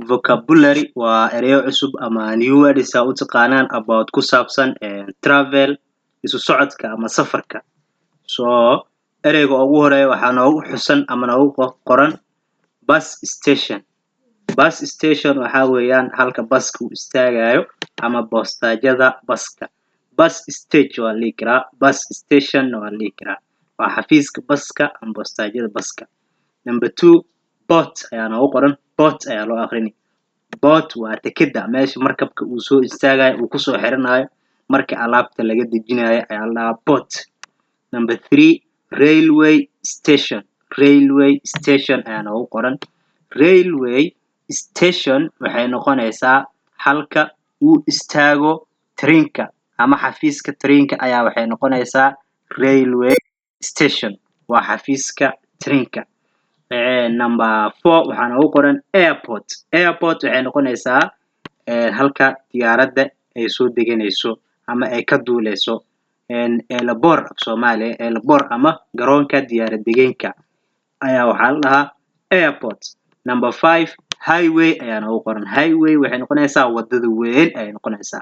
vocabulary waa erayo cusub ama new words u taqaanaan about ku saabsan travel isu socodka ama safarka. So ereyga ugu horeeya waxaa noogu xusan ama noogu qoran bus station. Bus station waxa weeyaan halka baska uu istaagayo ama boostajada baska. Bus stage waa la dhihi karaa, bus station waa la dhihi karaa. Waa xafiiska baska ama boostajada baska. Number 2, boat ayaa noogu qoran, boat ayaa loo akhrini. Boat waa tikida meesha markabka uu soo istaagayo uu kusoo xiranayo marka alaabta laga dejinayo ayaa la dhahaa boat. Number 3, railway station. Railway station ayaa noogu qoran. Railway station waxay noqonaysaa halka uu istaago trainka ama xafiiska trainka ayaa waxay noqonaysaa railway station. Waa xafiiska trainka. Number 4 waxaa noogu qoran airport. Airport waxay noqonaysaa halka diyaaradda ay soo deganayso ama ay ka duuleyso. Elabor Soomaaliya, elabor ama garoonka diyaarad degeenka ayaa waxaa la dhahaa airport. Number 5, highway ayaa noogu qoran. Highway waxay noqonaysaa wadada weyn ayay noqonaysaa.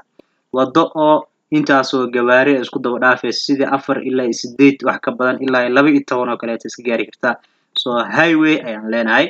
Wado oo intaasoo gawaari isku daba dhaafayso sida 4 ilaa 8 wax ka badan ilaa 12 oo kale iska gaari kartaa. So highway ayaan leenahay.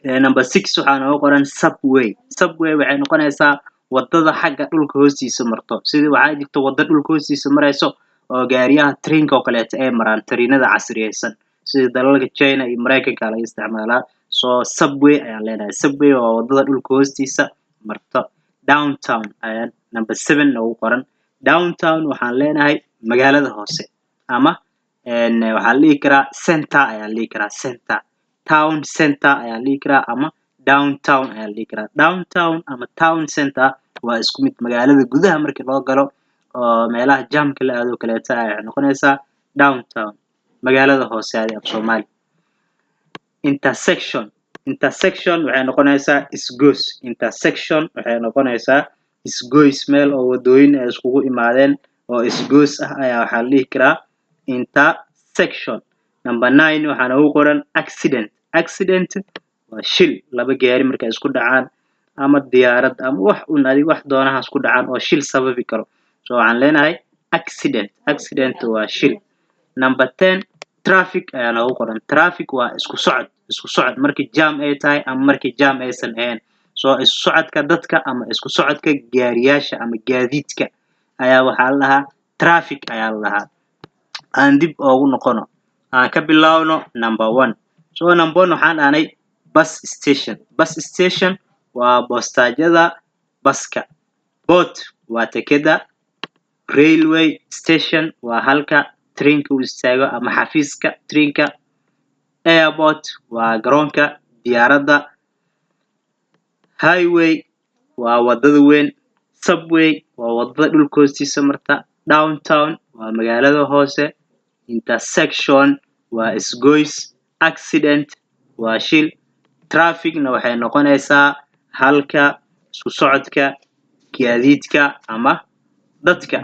Number 6 waxaa noogu qoran subway. Subway waxay noqonaysaa wadada xagga dhulka hoostiisa marto. Sida waxaa jirto wada dhulka hoostiisa marayso oo gaariyaha trainka oo kale ay maraan trainada casriyaysan sida dalalka China iyo Mareykanka laga isticmaalaa. So subway ayaan leenahay. Subway waa wadada dhulka hoostiisa marto. Downtown ayaa number 7 noogu qoran. Downtown waxaan leenahay magaalada hoose ama waxaa la dhihi karaa center ayaa la dhihi karaa center. Town center ayaa la dhihi karaa ama downtown ayaa la dhihi karaa. Downtown ama town center waa isku mid. Magaalada gudaha markii loo galo oo meelaha jamka la aado kaleeta ayay noqonaysaa downtown. Magaalada hoose ayaa af Soomaali. Intersection. Intersection waxay noqonaysaa isgoys. Intersection waxay noqonaysaa isgoys meel oo wadooyin ay iskugu imaadeen oo isgoys ah ayaa waxaa la dhihi karaa intersection. Number 9 waxaa noogu qoran accident. Accident waa shil laba gaari markay isku dhacaan ama diyaarad ama wax doonaha isku dhacaan oo shil sababi karo. So waxaan leenahay accident. Accident waa shil. Number 10, traffic ayaa noogu qoran. Traffic waa isku socod. Isku socod markii jam ay tahay ama markii jam aysan ahayn. So isku socodka dadka ama isku socodka gaariyaasha ama gaadiidka ayaa waxaa la dhahaa traffic ayaa la dhahaa. Aan dib ugu noqono. Aan ka bilaawno number 1. So number 1 waxaan dhahnay bus station. Bus station waa boostajada baska. Boat waa tikida. Railway station waa halka trainka uu istaago ama xafiiska trainka. Airport waa garoonka diyaaradda. Highway waa wadada weyn. Subway waa wadada dhulka hoostiisa marta. Downtown waa magaalada hoose. Intersection waa isgoys. Accident waa shil. Trafficna waxay noqonaysaa halka isku socodka gaadiidka ama dadka.